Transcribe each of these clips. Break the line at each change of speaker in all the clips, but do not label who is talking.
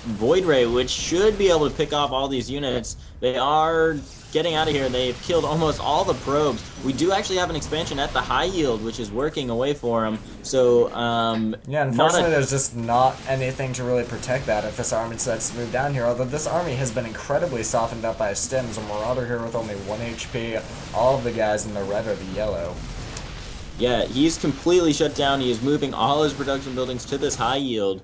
Void Ray, which should be able to pick off all these units. They are getting out of here. They've killed almost all the probes. We do actually have an expansion at the high yield, which is working away for them. So,
yeah, unfortunately, there's just not anything to really protect that if this army decides to move down here. Although this army has been incredibly softened up by stims. A Marauder here with only 1 HP. All of the guys in the red or the yellow.
Yeah, he's completely shut down. He is moving all his production buildings to this high yield,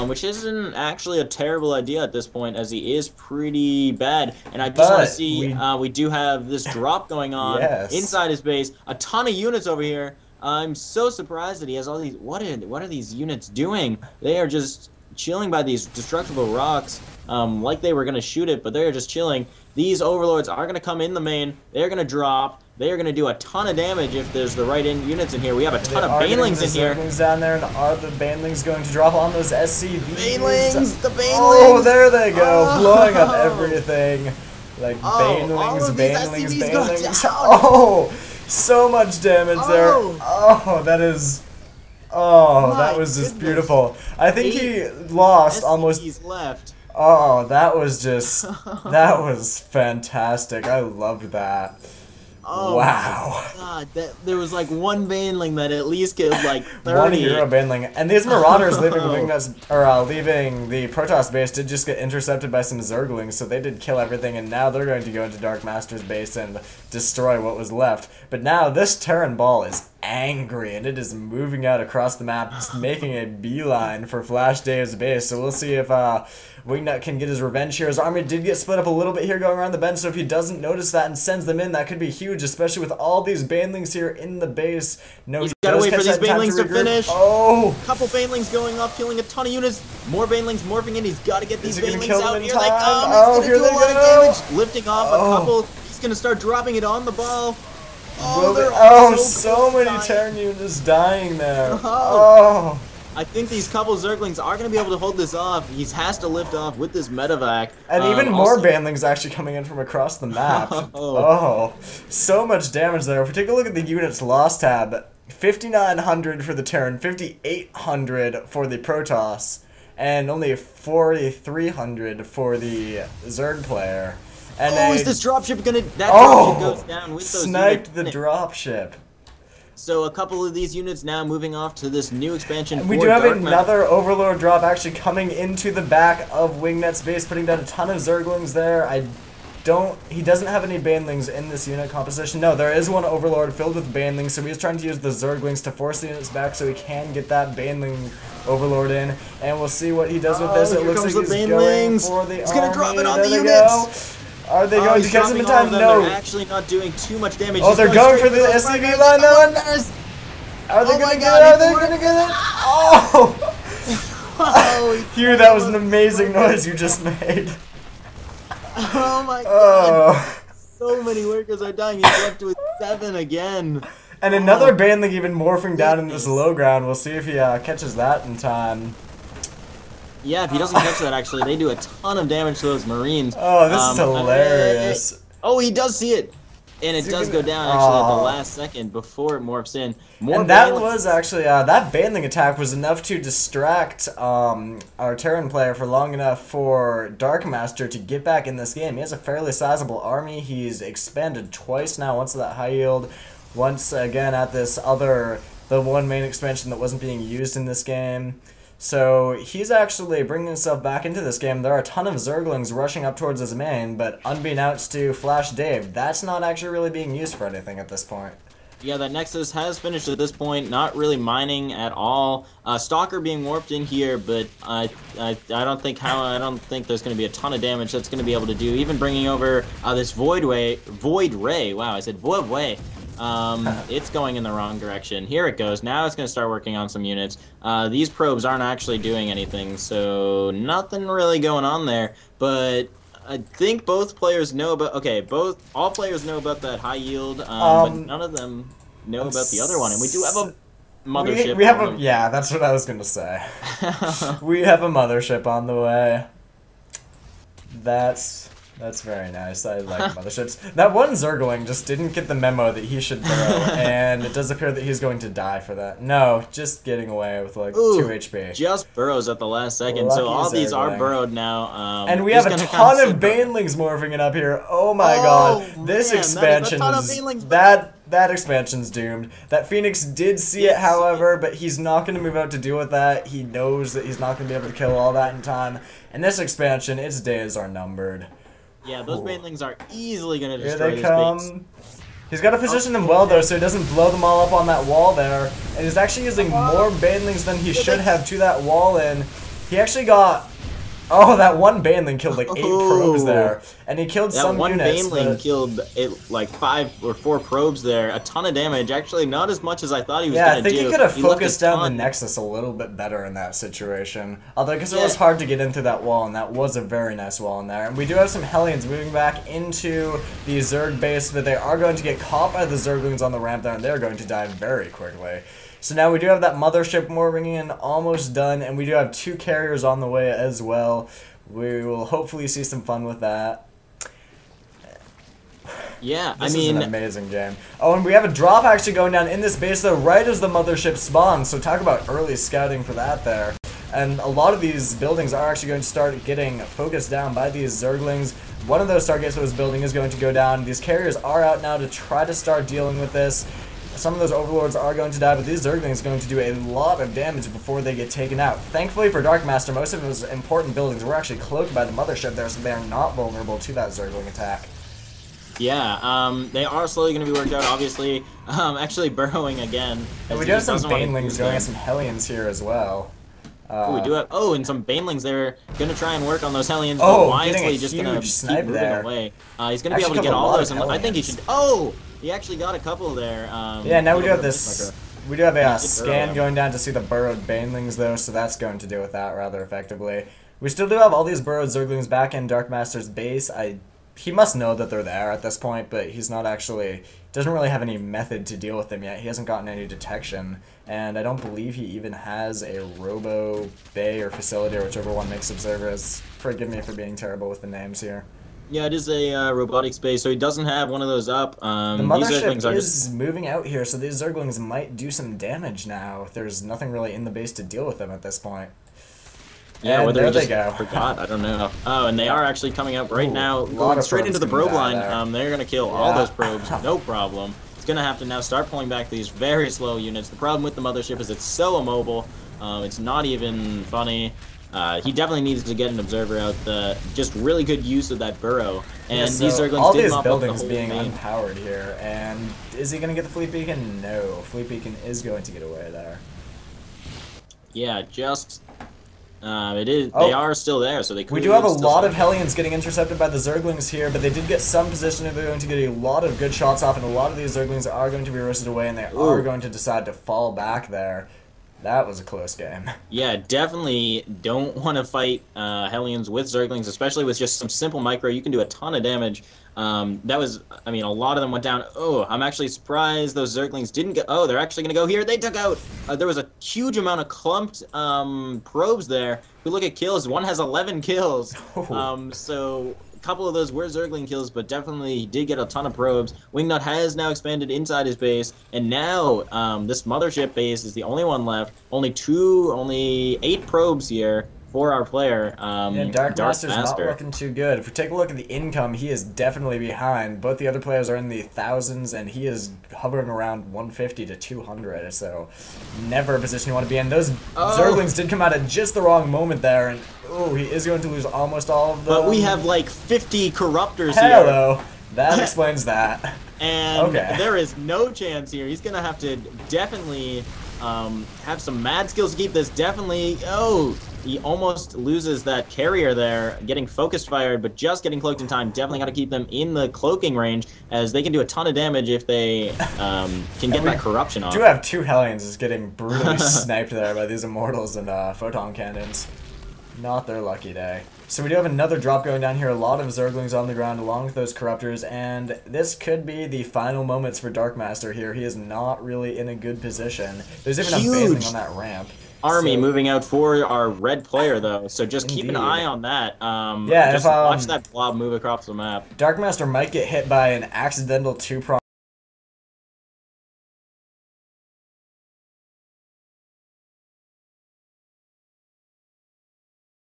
which isn't actually a terrible idea at this point, as he is pretty bad. And I just want to see, we do have this drop going on inside his base. A ton of units over here. I'm so surprised that he has all these. What are these units doing? They are just chilling by these destructible rocks, like they were going to shoot it, but they're just chilling. These overlords are going to come in the main. They're going to drop. They are going to do a ton of damage if there's the right units in here. We have a ton of banelings in here.
Banelings down there, and are the banelings going to drop on those SCVs?
Banelings, the banelings.
Oh, there they go, blowing up everything. Like banelings. Oh, so much damage there. Oh, that is. Oh, that was just beautiful. I think he lost almost.
He's left.
Oh, that was just. That was fantastic. I loved that.
Oh
wow!
God, there was like one baneling that at least killed like 30.
One hero baneling, and these Marauders leaving Wingnuts or leaving the Protoss base did just get intercepted by some Zerglings, so they did kill everything, and now they're going to go into Darkmaster's base and destroy what was left. But now this Terran ball is angry, and it is moving out across the map, just making a beeline for FlashDave's base. So we'll see if Wingnut can get his revenge here. His army did get split up a little bit here going around the bend, so if he doesn't notice that and sends them in, that could be huge, especially with all these banelings here in the base. No,
he's got to wait for these banelings to finish.
Oh!
Couple banelings going off, killing a ton of units. More banelings morphing in. He's got to get these banelings out.
Here
they come.
Oh,
he's going to do a lot of damage. Lifting off a couple. He's going to start dropping it on the ball.
Oh, so many Terran units dying there. Oh.
I think these couple Zerglings are going to be able to hold this off. He has to lift off with this medevac.
And even more banelings actually coming in from across the map. Oh, so much damage there. If we take a look at the units lost tab, 5,900 for the Terran, 5,800 for the Protoss, and only 4,300 for the Zerg player. And
is this dropship gonna? That dropship goes down with those
sniped the dropship.
So a couple of these units now moving off to this new expansion.
And we do have another Overlord drop actually coming into the back of Wingnut's base, putting down a ton of Zerglings there. He doesn't have any banelings in this unit composition. No, there is one Overlord filled with banelings, so he's trying to use the Zerglings to force the units back so he can get that baneling Overlord in. And we'll see what he does with this. It looks like he's going for the
He's gonna drop it on the units.
Are they going to catch them in time? No.
They're actually not doing too much damage.
Oh, they're going for the SCV line now. Are they going to get it? Are they going to get it? Oh! Hugh, that was an amazing noise you just made.
Oh my god. So many workers are dying. He's left with 7 again.
And another baneling even morphing down in this low ground. We'll see if he catches that in time.
Yeah, if he doesn't catch that, actually, they do a ton of damage to those Marines.
Oh, this is hilarious.
Oh, he does see it. And it does go down, actually, at the last second before it morphs in.
And that was actually, that baneling attack was enough to distract our Terran player for long enough for Darkmaster to get back in this game. He has a fairly sizable army. He's expanded twice now, once at that high yield, once again at this the one main expansion that wasn't being used in this game. So he's actually bringing himself back into this game. There are a ton of Zerglings rushing up towards his main, but unbeknownst to FlashDave, that's not actually really being used for anything at this point.
Yeah, that Nexus has finished at this point, not really mining at all. Stalker being warped in here, but I don't think there's going to be a ton of damage that's going to be able to do. Even bringing over this Void Ray. Wow, I said Void Ray. It's going in the wrong direction. Here it goes. Now it's going to start working on some units. These probes aren't actually doing anything, so nothing really going on there. But I think both players know about. Okay, all players know about that high yield, but none of them know about the other one. And we do have a mothership.
We have a yeah. That's what I was going to say. We have a mothership on the way. That's That's very nice. I like motherships. That one Zergling just didn't get the memo that he should burrow, and it does appear that he's going to die for that. No, just getting away with like 2 HP.
Just burrows at the last second,
Lucky
so all these are
Zergling.
burrowed now.
And we have a ton of banelings morphing it up here. Oh my god, this expansion is that expansion's doomed. That Phoenix did see it, however, but he's not going to move out to deal with that. He knows that he's not going to be able to kill all that in time. And this expansion, its days are numbered.
Yeah, those banelings are easily going to destroy
Here they
this
come.
base.
He's got to position them well, though, so he doesn't blow them all up on that wall there. And he's actually using more banelings than he should have to that wall in. He actually got... Oh, that one baneling killed like 8 probes there. And he killed some units.
That one baneling killed like 5 or 4 probes there. A ton of damage. Actually, not as much as I thought he was going to do.
Yeah, I think he could have focused down the Nexus a little bit better in that situation. Although, because it was hard to get into that wall, and that was a very nice wall in there. And we do have some Hellions moving back into the Zerg base, but they are going to get caught by the Zerglings on the ramp there, and they're going to die very quickly. So now we do have that mothership mooring in almost done, and we do have 2 carriers on the way as well. We will hopefully see some fun with that.
Yeah,
this is an amazing game. Oh, and we have a drop actually going down in this base though, right as the mothership spawns. So talk about early scouting for that there. And a lot of these buildings are actually going to start getting focused down by these Zerglings. One of those targets that was building is going to go down. These carriers are out now to try to start dealing with this. Some of those overlords are going to die, but these Zerglings are going to do a lot of damage before they get taken out. Thankfully for Darkmaster, most of those important buildings were actually cloaked by the mothership there, so they are not vulnerable to that Zergling attack.
Yeah, they are slowly going to be worked out, obviously. Actually burrowing again.
And we do have some banelings going at some Hellions here as well.
We do have, and some banelings there. Gonna try and work on those Hellions,
but
wisely just gonna keep moving away. He's gonna be able to get all those, and I think he should. Oh, he actually got a couple there.
Yeah, now we do have this. We do have a scan going down to see the burrowed banelings though, so that's going to deal with that rather effectively. We still do have all these burrowed Zerglings back in Darkmaster's base. He must know that they're there at this point, but he's not actually... doesn't really have any method to deal with them yet. He hasn't gotten any detection, and I don't believe he even has a robo bay or facility, or whichever one makes observers. Forgive me for being terrible with the names here.
Yeah, it is a robotic space, so he doesn't have one of those up.
The mothership is moving out here, so these Zerglings might do some damage now. There's nothing really in the base to deal with them at this point.
Yeah,
and
whether
there
they
they go.
Forgot, I don't know. Oh, and they are actually coming up right now, going straight into the probe line. They're gonna kill all those probes, no problem. It's gonna have to now start pulling back these very slow units. The problem with the mothership is it's so immobile. It's not even funny. He definitely needs to get an observer out. Just really good use of that burrow. And
so
these Zerglings
all
did
these
mop up the
buildings
whole
being
main.
unpowered here, and is he gonna get the fleet beacon? No, fleet beacon is going to get away there.
Yeah, just. It is. They are still there, so they could.
We do have a lot of Hellions getting intercepted by the Zerglings here, but they did get some position. They're going to get a lot of good shots off, and a lot of these Zerglings are going to be roasted away, and they are going to decide to fall back there. That was a close game.
Yeah, definitely don't want to fight Hellions with Zerglings, especially with just some simple micro. You can do a ton of damage. That was, I mean, a lot of them went down. Oh, I'm actually surprised those Zerglings didn't go. Oh, they're actually going to go here. They took out. There was a huge amount of clumped probes there. If we look at kills, one has 11 kills. So a couple of those were Zergling kills, but definitely he did get a ton of probes. Wingnut has now expanded inside his base, and now this mothership base is the only one left. Only 8 probes here for our player,
and Darkmaster's not looking too good. If we take a look at the income, he is definitely behind. Both the other players are in the thousands, and he is hovering around 150 to 200, so never a position you want to be in. Those Zerglings did come out at just the wrong moment there, and he is going to lose almost all of them.
But we have like 50 corruptors here.
Hello. That explains that.
And there is no chance here. He's going to have to definitely have some mad skills to keep this. Definitely. He almost loses that carrier there, getting focused fired, but just getting cloaked in time. Definitely got to keep them in the cloaking range, as they can do a ton of damage if they can get that corruption off.
We do have 2 Hellions just getting brutally sniped there by these Immortals and photon cannons. Not their lucky day. So we do have another drop going down here. A lot of Zerglings on the ground along with those Corruptors, and this could be the final moments for Darkmaster here. He is not really in a good position. There's even a baneling on that ramp.
army
So-
moving out for our red player, though. So just keep an
Indeed.
eye on that.
Yeah,
just
if,
watch that blob move across the map.
Darkmaster might get hit by an accidental two-prong